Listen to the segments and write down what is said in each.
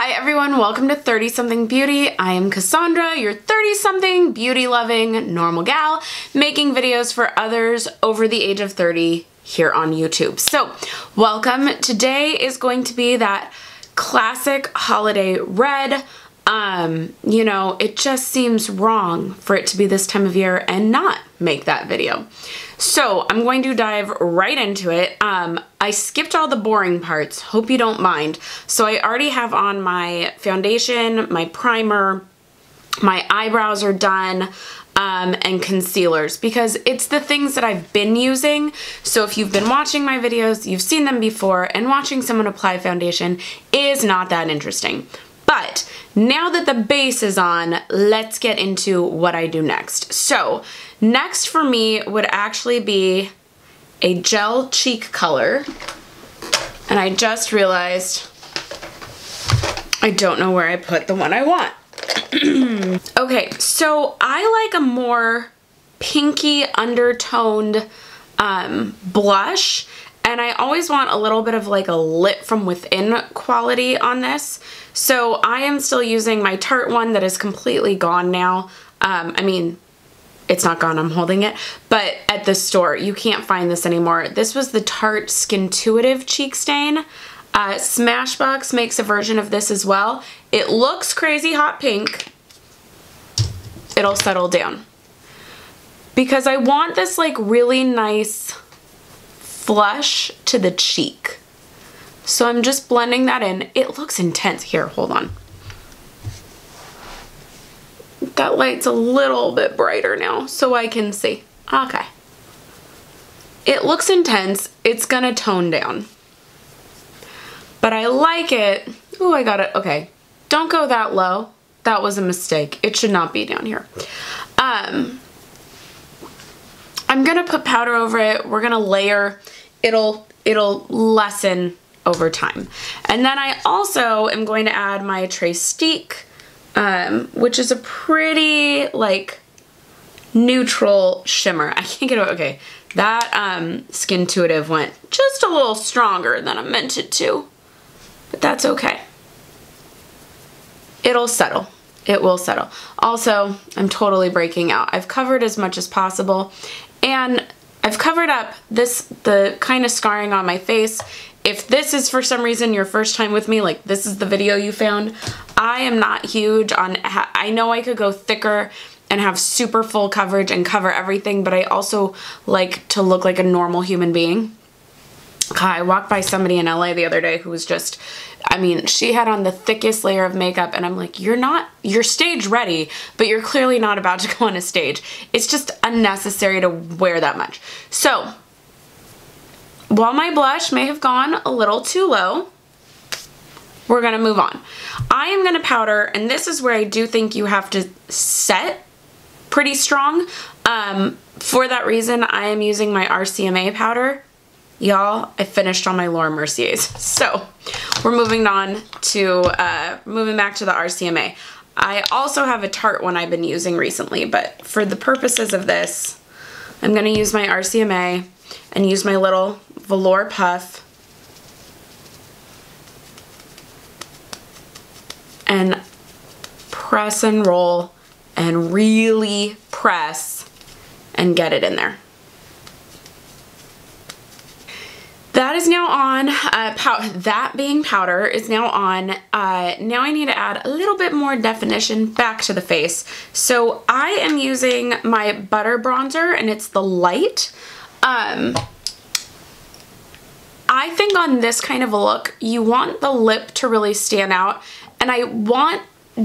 Hi everyone, welcome to 30 Something Beauty. I am Cassandra, your 30-something beauty-loving normal gal, making videos for others over the age of 30 here on YouTube. So, welcome. Today is going to be that classic holiday red. You know, it just seems wrong for it to be this time of year and not make that video. So I'm going to dive right into it. I skipped all the boring parts, hope you don't mind. So I already have on my foundation, my primer, my eyebrows are done, and concealers, because it's the things that I've been using. So if you've been watching my videos, you've seen them before, and watching someone apply foundation is not that interesting. But now that the base is on, let's get into what I do next. So next for me would actually be a gel cheek color. And I just realized I don't know where I put the one I want. Okay, so I like a more pinky undertoned blush. And I always want a little bit of like a lit from within quality on this. So I am still using my Tarte one that is completely gone now. I mean, it's not gone, I'm holding it. But at the store, you can't find this anymore. This was the Tarte Skintuitive Cheek Stain. Smashbox makes a version of this as well. It looks crazy hot pink. It'll settle down. Because I want this like really nice flush to the cheek. So I'm just blending that in. It looks intense. Here, hold on. That light's a little bit brighter now so I can see. Okay. It looks intense. It's gonna tone down. But I like it. Ooh, I got it. Okay. Don't go that low. That was a mistake. It should not be down here. I'm gonna put powder over it. We're gonna layer. It'll lessen over time. And then I also am going to add my Trestique, which is a pretty like neutral shimmer. I can't get it. Okay, that Skintuitive went just a little stronger than I meant it to, but that's okay. It'll settle. It will settle. Also, I'm totally breaking out. I've covered as much as possible, and I've covered up the kind of scarring on my face. If this is for some reason your first time with me, like this is the video you found, I am not huge on, I know I could go thicker and have super full coverage and cover everything, but I also like to look like a normal human being. I walked by somebody in LA the other day who was just, I mean, she had on the thickest layer of makeup, and I'm like, you're stage ready, but you're clearly not about to go on a stage. It's just unnecessary to wear that much. So, while my blush may have gone a little too low, we're gonna move on. I am gonna powder, and this is where I do think you have to set pretty strong. For that reason, I am using my RCMA powder. Y'all, I finished all my Laura Merciers. So we're moving on to, moving back to the RCMA. I also have a Tarte one I've been using recently, but for the purposes of this, I'm gonna use my RCMA and use my little velour puff and press and roll and really press and get it in there. That is now on, that being powder is now on. Now I need to add a little bit more definition back to the face. So I am using my Butter Bronzer, and it's the light. I think on this kind of a look, you want the lip to really stand out, and I want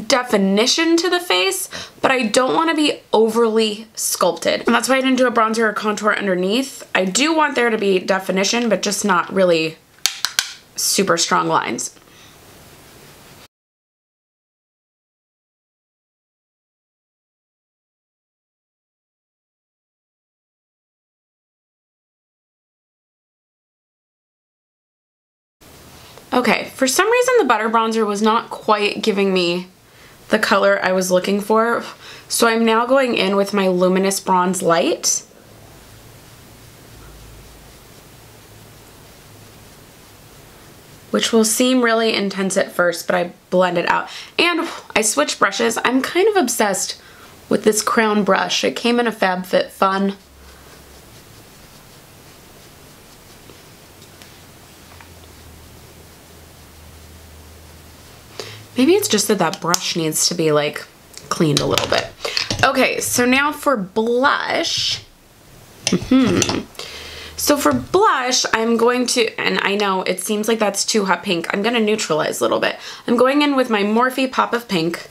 definition to the face, but I don't want to be overly sculpted. And that's why I didn't do a bronzer or contour underneath. I do want there to be definition, but just not really super strong lines. Okay, for some reason the Butter Bronzer was not quite giving me the color I was looking for, so I'm now going in with my Luminous Bronze Light. which will seem really intense at first, but I blend it out. And I switched brushes. I'm kind of obsessed with this crown brush. It came in a FabFitFun. Maybe it's just that that brush needs to be like cleaned a little bit. Okay, so now for blush. So for blush, I'm going to, and I know it seems like that's too hot pink, I'm gonna neutralize a little bit. I'm going in with my Morphe Pop of Pink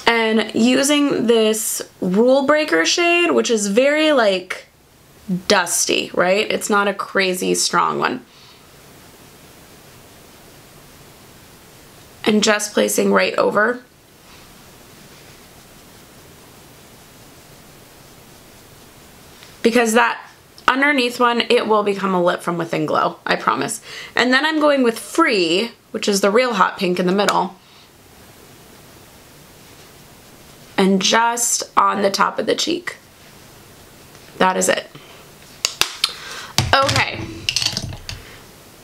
and using this Rule Breaker shade, which is very like dusty, right? It's not a crazy strong one. And just placing right over. Because that underneath one, it will become a Lit From Within glow, I promise. And then I'm going with Free, which is the real hot pink in the middle. And just on the top of the cheek. That is it. Okay.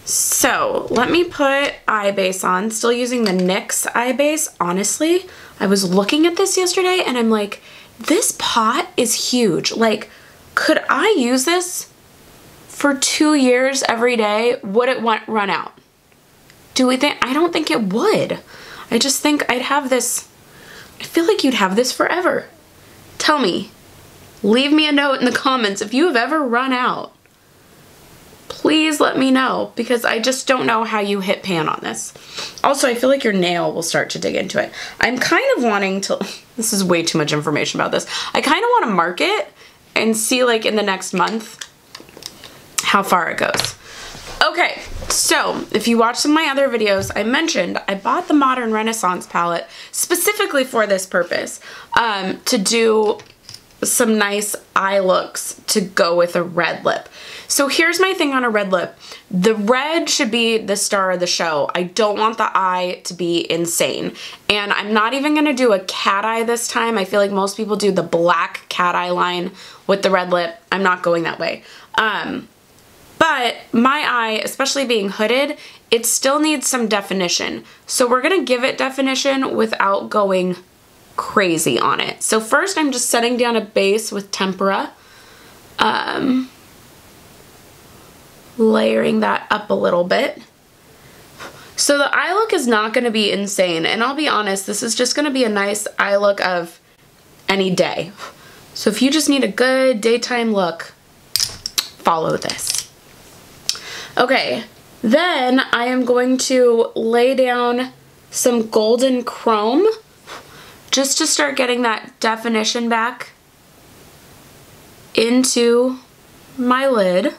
So let me put eye base on, still using the NYX eye base. Honestly, I was looking at this yesterday and I'm like, this pot is huge. Like, could I use this for 2 years every day? Would it run out? Do we think? I don't think it would. I just think I'd have this. I feel like you'd have this forever. Tell me, leave me a note in the comments if you have ever run out. Please let me know, because I just don't know how you hit pan on this. Also, I feel like your nail will start to dig into it. I'm kind of wanting to, this is way too much information about this. I kind of want to mark it and see like in the next month how far it goes. Okay, so if you watch some of my other videos, I mentioned I bought the Modern Renaissance palette specifically for this purpose, to do some nice eye looks to go with a red lip. So here's my thing on a red lip. The red should be the star of the show. I don't want the eye to be insane. And I'm not even gonna do a cat eye this time. I feel like most people do the black cat eye line with the red lip. I'm not going that way. But my eye, especially being hooded, it still needs some definition. So we're gonna give it definition without going crazy on it. So first I'm just setting down a base with tempera, layering that up a little bit. So the eye look is not going to be insane, and I'll be honest, this is just going to be a nice eye look of any day. So if you just need a good daytime look, follow this. Okay, then I am going to lay down some golden chrome just to start getting that definition back into my lid.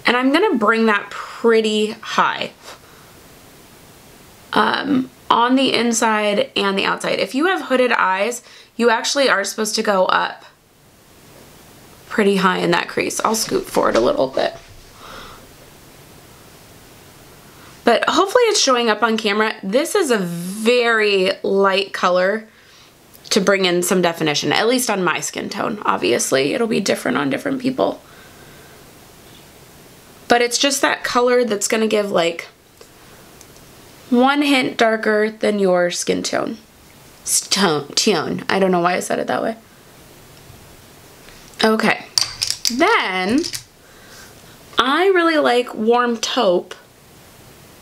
And I'm gonna bring that pretty high on the inside and the outside. If you have hooded eyes, you actually are supposed to go up pretty high in that crease. I'll scoot forward a little bit. But hopefully it's showing up on camera. This is a very light color to bring in some definition, at least on my skin tone. Obviously, it'll be different on different people. But it's just that color that's gonna give like 1 hint darker than your skin tone. Tone. I don't know why I said it that way. Okay, then I really like Warm Taupe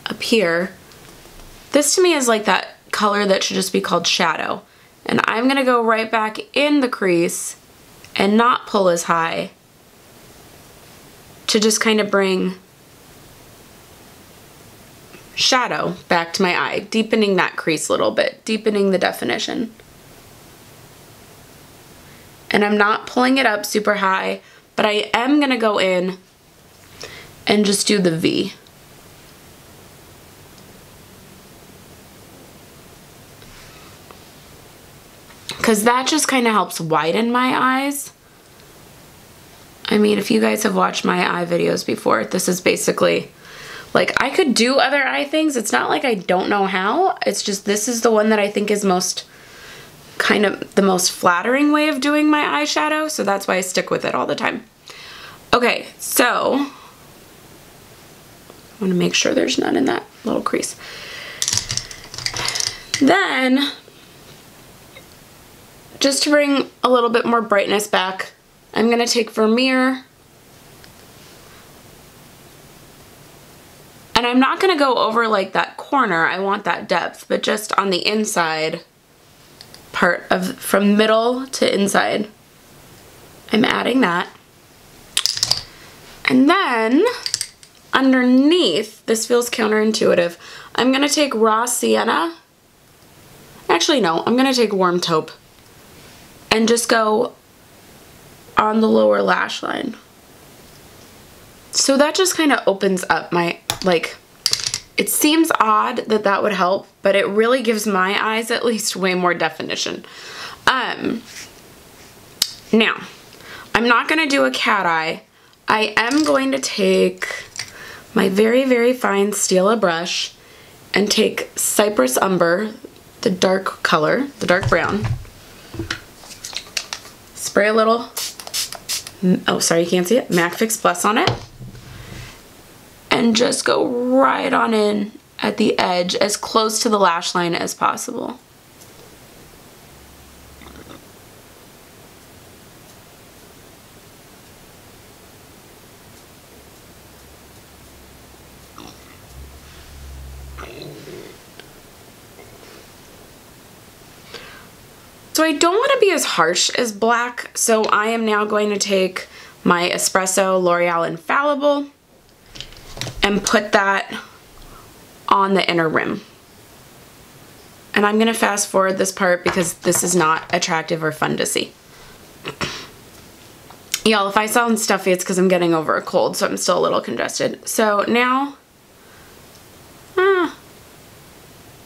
up here. This to me is like that color that should just be called shadow. And I'm gonna go right back in the crease and not pull as high to just kind of bring shadow back to my eye, deepening that crease a little bit, deepening the definition. And I'm not pulling it up super high, but I am gonna go in and just do the V. Because that just kind of helps widen my eyes. I mean, if you guys have watched my eye videos before, this is basically, like, I could do other eye things. It's not like I don't know how. It's just this is the one that I think is most, kind of the most flattering way of doing my eyeshadow. So that's why I stick with it all the time. Okay, so I want to make sure there's none in that little crease. Then, just to bring a little bit more brightness back, I'm going to take Vermeer. And I'm not going to go over like that corner. I want that depth, but just on the inside part of, from middle to inside, I'm adding that. And then underneath, this feels counterintuitive, I'm going to take Raw Sienna. Actually, no, I'm going to take Warm Taupe and just go on the lower lash line. So that just kind of opens up my, like, it seems odd that that would help, but it really gives my eyes at least way more definition. Now, I'm not going to do a cat eye. I am going to take my very, very fine Stila brush and take Cypress Umber, the dark color, the dark brown. Spray a little, oh sorry, you can't see it, MAC Fix Plus on it. And just go right on in at the edge, as close to the lash line as possible. So I don't want to be as harsh as black, so I am now going to take my Espresso L'Oreal Infallible and put that on the inner rim. And I'm going to fast forward this part because this is not attractive or fun to see. Y'all, if I sound stuffy, it's because I'm getting over a cold, so I'm still a little congested. So now,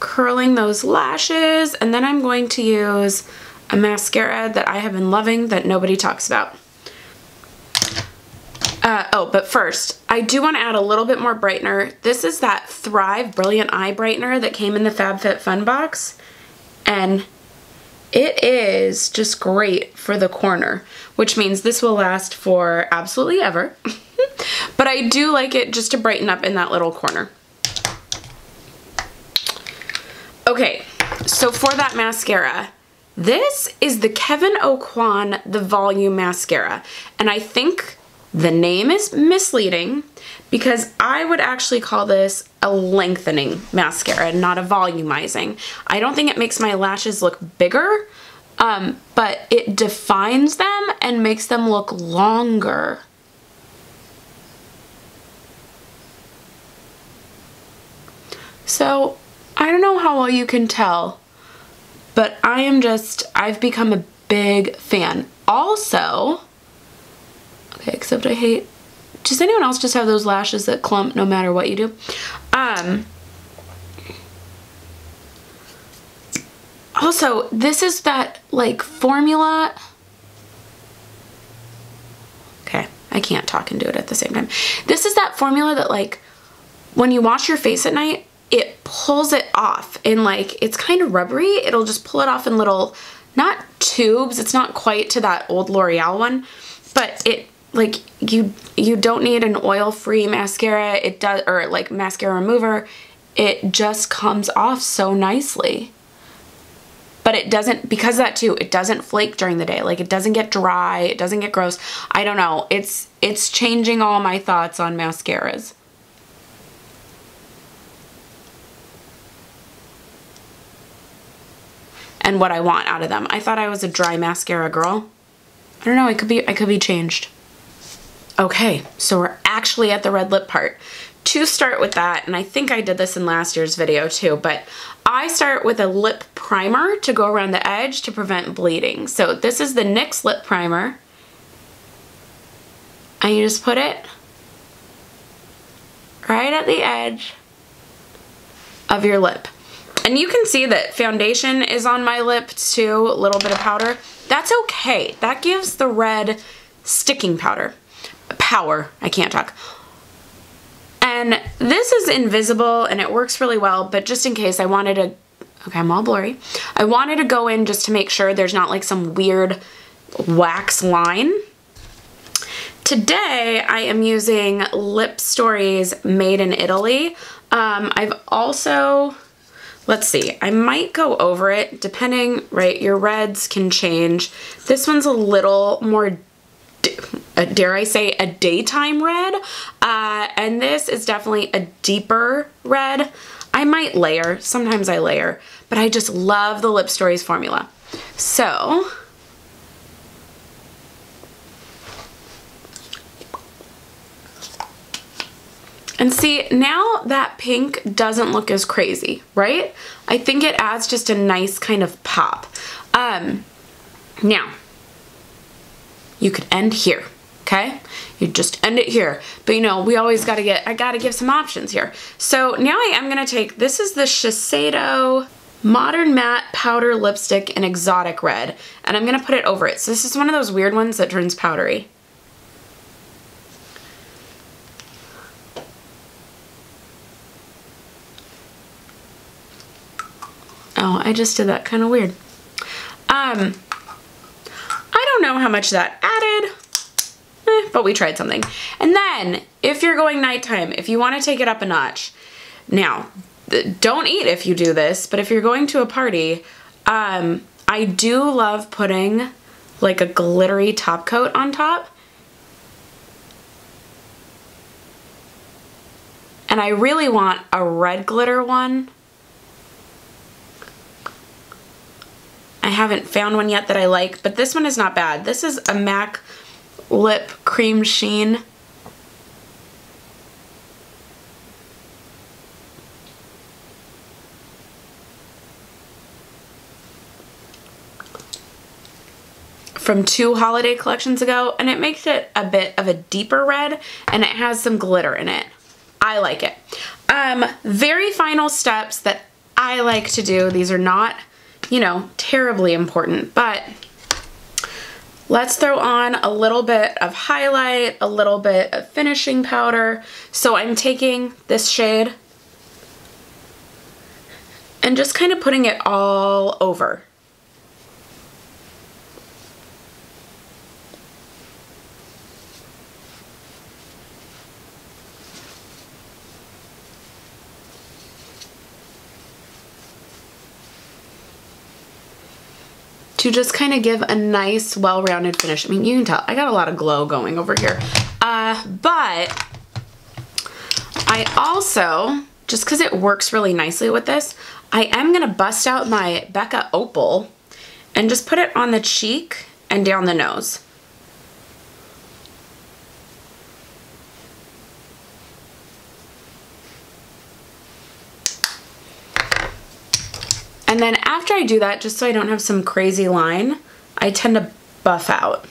curling those lashes, and then I'm going to use a mascara that I have been loving that nobody talks about. Oh, but first, I do want to add a little bit more brightener. This is that Thrive Brilliant Eye Brightener that came in the FabFitFun box, and it is just great for the corner, which means this will last for absolutely ever. But I do like it just to brighten up in that little corner. Okay, so for that mascara, this is the Kevyn Aucoin The Volume Mascara, and I think the name is misleading because I would actually call this a lengthening mascara, not a volumizing. I don't think it makes my lashes look bigger, but it defines them and makes them look longer. So I don't know how well you can tell, but I've become a big fan. Also, okay, except I hate, does anyone else just have those lashes that clump no matter what you do? Also, this is that, like, formula. Okay, I can't talk and do it at the same time. This is that formula that, like, when you wash your face at night, it pulls it off in, like, it's kind of rubbery. It'll just pull it off in little, not tubes. It's not quite to that old L'Oreal one, but it, like, you don't need an oil-free mascara. It does, or like mascara remover. It just comes off so nicely. But it doesn't, because of that too, it doesn't flake during the day. Like, it doesn't get dry, it doesn't get gross. I don't know. It's changing all my thoughts on mascaras. And what I want out of them. I thought I was a dry mascara girl. I don't know, I could be changed. Okay, so we're actually at the red lip part. To start with that, and I think I did this in last year's video too, but I start with a lip primer to go around the edge to prevent bleeding. So this is the NYX lip primer. And you just put it right at the edge of your lip. And you can see that foundation is on my lip too, a little bit of powder. That's okay. That gives the red sticking power. I can't talk. And this is invisible and it works really well, but just in case I wanted to, okay, I'm all blurry. I wanted to go in just to make sure there's not like some weird wax line. Today I am using Lip Stories Made in Italy. I've also, let's see, I might go over it depending, right? Your reds can change. This one's a little more, dare I say, a daytime red. And this is definitely a deeper red. I might layer, sometimes I layer, but I just love the Lip Stories formula. So, and see, now that pink doesn't look as crazy, right? I think it adds just a nice kind of pop. Now, you could end here, okay? You just end it here. But you know, we always gotta I gotta give some options here. So now I am gonna take, this is the Shiseido Modern Matte Powder Lipstick in Exotic Red, and I'm gonna put it over it. So this is one of those weird ones that turns powdery. Oh, I just did that kind of weird. I don't know how much that added, but we tried something. And then, if you're going nighttime, if you want to take it up a notch, now, don't eat if you do this, but if you're going to a party, I do love putting like a glittery top coat on top. And I really want a red glitter one. I haven't found one yet that I like, but this one is not bad. This is a MAC Lip Cream Sheen. From 2 holiday collections ago, and it makes it a bit of a deeper red, and it has some glitter in it. I like it. Very final steps that I like to do. These are not, you know, terribly important, but let's throw on a little bit of highlight, a little bit of finishing powder. So I'm taking this shade and just kind of putting it all over. To just kind of give a nice, well-rounded finish. I mean, you can tell I got a lot of glow going over here. But I also, just because it works really nicely with this, I am going to bust out my Becca Opal and just put it on the cheek and down the nose. And then after I do that, just so I don't have some crazy line, I tend to buff out.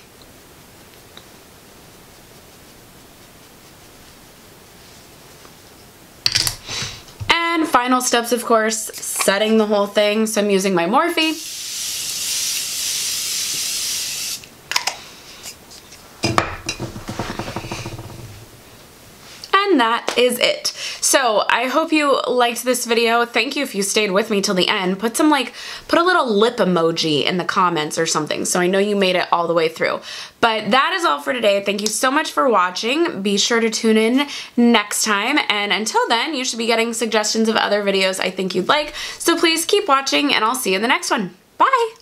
And final steps, of course, setting the whole thing. So I'm using my Morphe. And that is it. So I hope you liked this video. Thank you if you stayed with me till the end. Put a little lip emoji in the comments or something so I know you made it all the way through. But that is all for today. Thank you so much for watching. Be sure to tune in next time. And until then, you should be getting suggestions of other videos I think you'd like. So please keep watching and I'll see you in the next one. Bye!